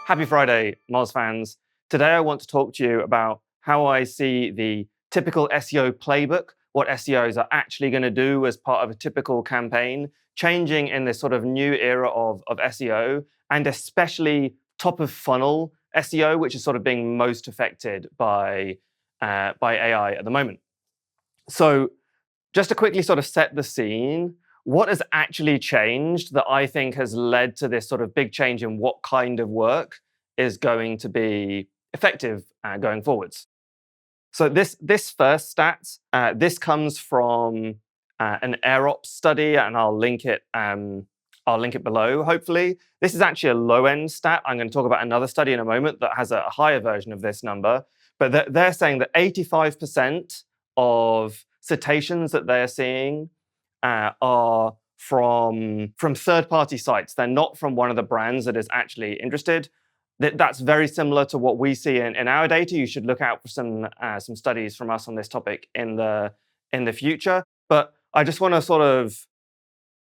Happy Friday, Moz fans. Today I want to talk to you about how I see the typical SEO playbook, what SEOs are actually going to do as part of a typical campaign, changing in this sort of new era of SEO, and especially top of funnel SEO, which is sort of being most affected by AI at the moment. So just to quickly sort of set the scene, what has actually changed that I think has led to this sort of big change in what kind of work is going to be effective going forwards? So this first stat, this comes from an AirOps study, and I'll link it. I'll link it below. Hopefully, this is actually a low-end stat. I'm going to talk about another study in a moment that has a higher version of this number. But they're saying that 85% of citations that they're seeing are from third-party sites. They're not from one of the brands that is actually interested. That's very similar to what we see in our data. You should look out for some studies from us on this topic in the future. But I just want to sort of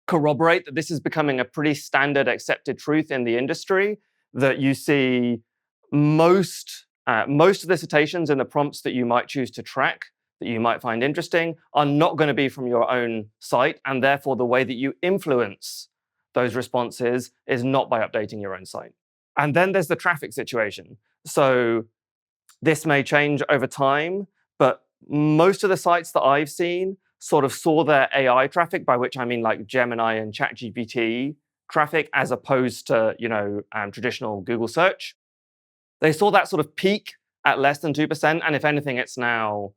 corroborate that this is becoming a pretty standard accepted truth in the industry, that you see most of the citations in the prompts that you might choose to track, that you might find interesting, are not going to be from your own site, and therefore the way that you influence those responses is not by updating your own site. And then there's the traffic situation. So this may change over time, but most of the sites that I've seen sort of saw their AI traffic, by which I mean like Gemini and ChatGPT traffic, as opposed to traditional Google search. They saw that sort of peak at less than 2%, and if anything, it's now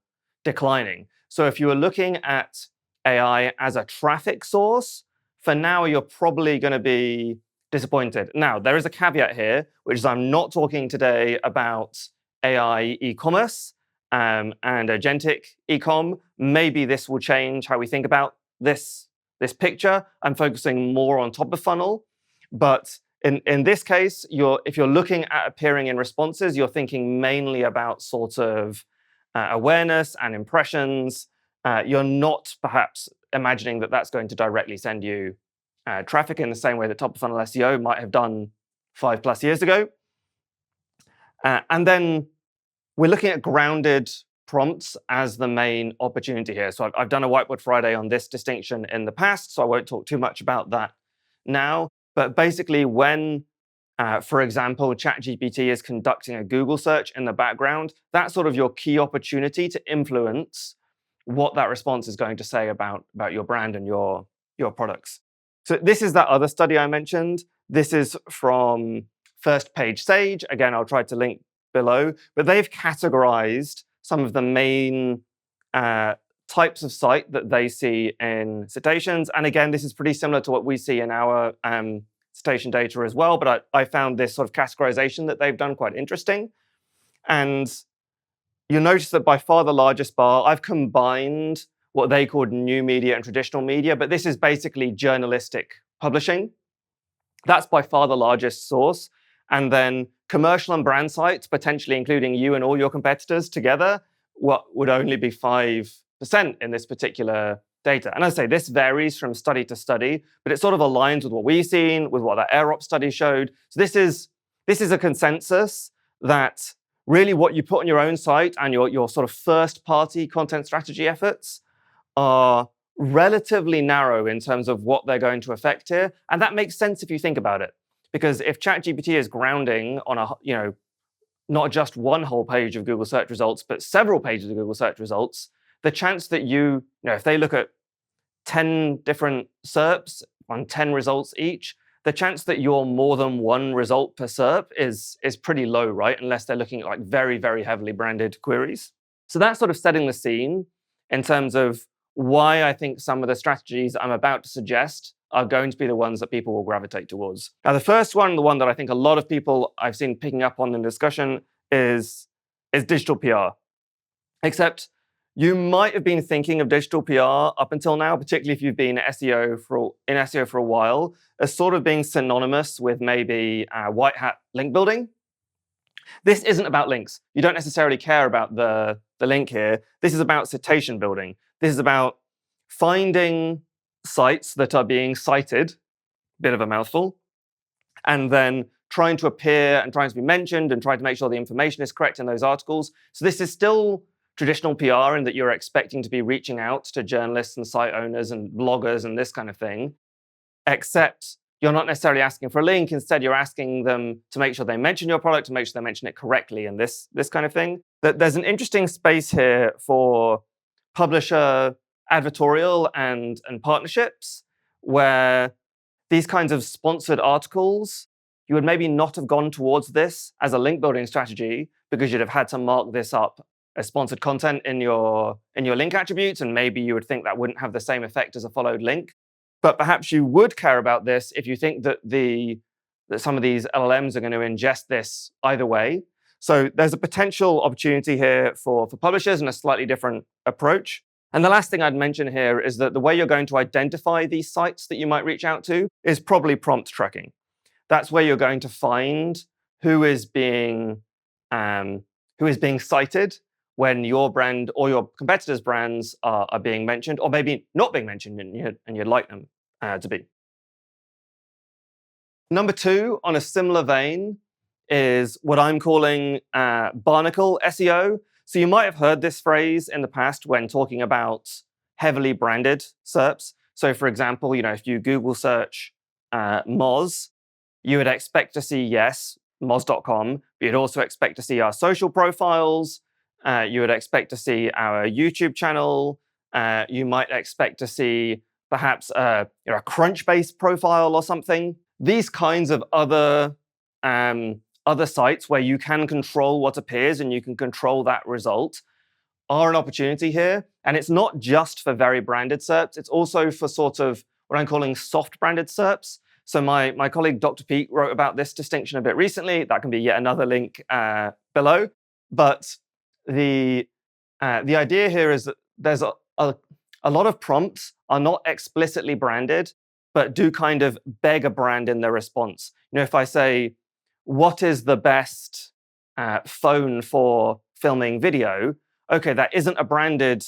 declining. So if you were looking at AI as a traffic source, for now you're probably going to be disappointed. Now, there is a caveat here, which is I'm not talking today about AI e-commerce and agentic e-com. Maybe this will change how we think about this picture. I'm focusing more on top of funnel. But in this case, if you're looking at appearing in responses, you're thinking mainly about sort of awareness and impressions. You're not perhaps imagining that that's going to directly send you traffic in the same way that top of funnel SEO might have done 5+ years ago. And then we're looking at grounded prompts as the main opportunity here. So I've done a Whiteboard Friday on this distinction in the past, so I won't talk too much about that now. But basically, when, for example, ChatGPT is conducting a Google search in the background, that's sort of your key opportunity to influence what that response is going to say about your brand and your products. So this is that other study I mentioned. This is from First Page Sage. Again, I'll try to link below. But they've categorized some of the main types of site that they see in citations. And again, this is pretty similar to what we see in our citation data as well. But I found this sort of categorization that they've done quite interesting. And you'll notice that by far the largest bar, I've combined what they called new media and traditional media, but this is basically journalistic publishing. That's by far the largest source. And then commercial and brand sites, potentially including you and all your competitors together, what would only be 5% in this particular data. And as I say, this varies from study to study, but it sort of aligns with what we've seen, with what that AirOps study showed. So this is a consensus that really what you put on your own site and your sort of first-party content strategy efforts are relatively narrow in terms of what they're going to affect here. And that makes sense if you think about it. Because if ChatGPT is grounding on not just one whole page of Google search results, but several pages of Google search results, the chance that if they look at 10 different SERPs on 10 results each, the chance that you're more than one result per SERP is pretty low, right? Unless they're looking at like very, very heavily branded queries. So that's sort of setting the scene in terms of why I think some of the strategies I'm about to suggest are going to be the ones that people will gravitate towards. Now, the first one, the one that I think a lot of people I've seen picking up on in discussion is digital PR. Except you might have been thinking of digital PR up until now, particularly if you've been in SEO for a while, as sort of being synonymous with maybe white hat link building. This isn't about links. You don't necessarily care about the link here. This is about citation building. This is about finding sites that are being cited, bit of a mouthful, and then trying to appear and trying to be mentioned and trying to make sure the information is correct in those articles. So this is still traditional PR in that you're expecting to be reaching out to journalists and site owners and bloggers and this kind of thing, except you're not necessarily asking for a link. Instead, you're asking them to make sure they mention your product, to make sure they mention it correctly and this kind of thing. There's an interesting space here for publisher advertorial and partnerships where these kinds of sponsored articles, you would maybe not have gone towards this as a link building strategy because you'd have had to mark this up as sponsored content in your link attributes, and maybe you would think that wouldn't have the same effect as a followed link. But perhaps you would care about this if you think that that some of these LLMs are going to ingest this either way. So there's a potential opportunity here for publishers and a slightly different approach. And the last thing I'd mention here is that the way you're going to identify these sites that you might reach out to is probably prompt tracking. That's where you're going to find who is being cited when your brand or your competitors' brands are being mentioned, or maybe not being mentioned, and you'd like them to be. Number two, on a similar vein, is what I'm calling Barnacle SEO. So you might have heard this phrase in the past when talking about heavily branded SERPs. So for example, if you Google search Moz, you would expect to see, yes, moz.com, but you'd also expect to see our social profiles. You would expect to see our YouTube channel. You might expect to see perhaps a Crunchbase profile or something. These kinds of other sites where you can control what appears and you can control that result are an opportunity here. And it's not just for very branded SERPs. It's also for sort of what I'm calling soft branded SERPs. So my colleague, Dr. Pete, wrote about this distinction a bit recently. That can be yet another link below. But the idea here is that there's a lot of prompts are not explicitly branded, but do kind of beg a brand in their response. If I say, what is the best phone for filming video? Okay, that isn't a branded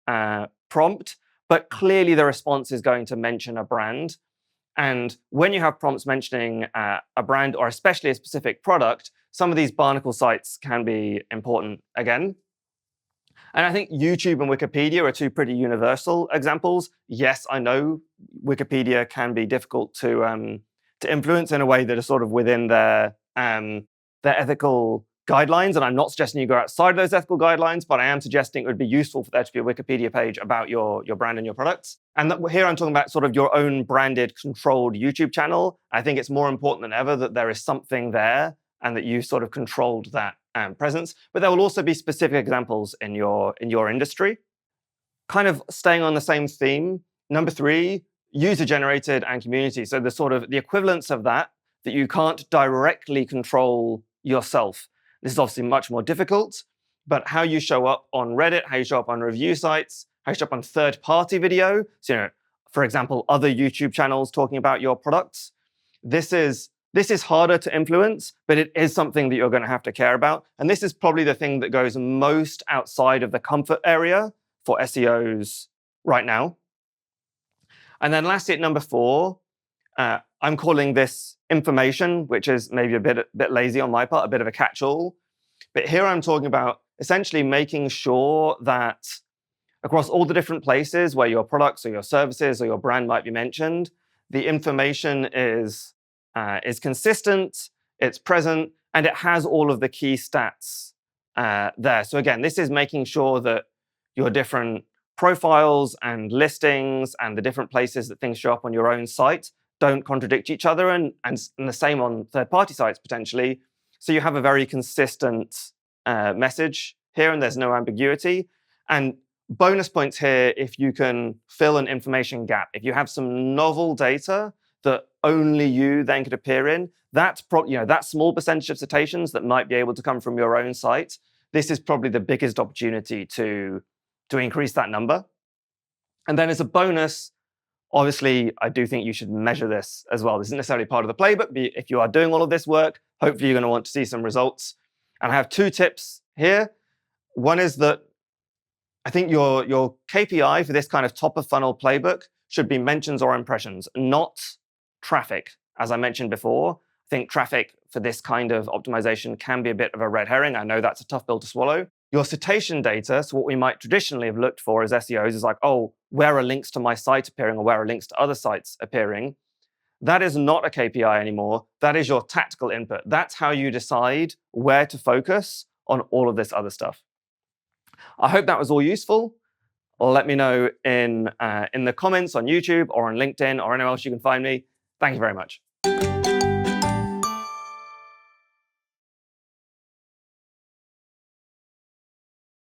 prompt, but clearly the response is going to mention a brand. And when you have prompts mentioning a brand or especially a specific product, some of these Barnacle sites can be important again. And I think YouTube and Wikipedia are two pretty universal examples. Yes, I know Wikipedia can be difficult to influence in a way that is sort of within their ethical guidelines. And I'm not suggesting you go outside of those ethical guidelines, but I am suggesting it would be useful for there to be a Wikipedia page about your brand and your products. And here I'm talking about sort of your own branded, controlled YouTube channel. I think it's more important than ever that there is something there and that you sort of controlled that presence. But there will also be specific examples in your industry. Kind of staying on the same theme. Number three, user-generated and community. So the sort of the equivalence of that you can't directly control yourself. This is obviously much more difficult, but how you show up on Reddit, how you show up on review sites, how you show up on third-party video. So, for example, other YouTube channels talking about your products. This is harder to influence, but it is something that you're going to have to care about. And this is probably the thing that goes most outside of the comfort area for SEOs right now. And then lastly, at number four, I'm calling this information, which is maybe a bit lazy on my part, a bit of a catch-all. But here I'm talking about essentially making sure that across all the different places where your products or your services or your brand might be mentioned, the information is consistent, it's present, and it has all of the key stats there. So again, this is making sure that your different profiles and listings and the different places that things show up on your own site don't contradict each other, and the same on third-party sites potentially. So you have a very consistent message here, and there's no ambiguity. And bonus points here if you can fill an information gap. If you have some novel data that only you then could appear in, that small percentage of citations that might be able to come from your own site, this is probably the biggest opportunity to increase that number. And then as a bonus, obviously, I do think you should measure this as well. This isn't necessarily part of the playbook, but if you are doing all of this work, hopefully you're going to want to see some results. And I have two tips here. One is that I think your KPI for this kind of top of funnel playbook should be mentions or impressions, not traffic. As I mentioned before, I think traffic for this kind of optimization can be a bit of a red herring. I know that's a tough pill to swallow. Your citation data, so what we might traditionally have looked for as SEOs is like, oh, where are links to my site appearing or where are links to other sites appearing? That is not a KPI anymore. That is your tactical input. That's how you decide where to focus on all of this other stuff. I hope that was all useful. Let me know in the comments on YouTube or on LinkedIn or anywhere else you can find me. Thank you very much.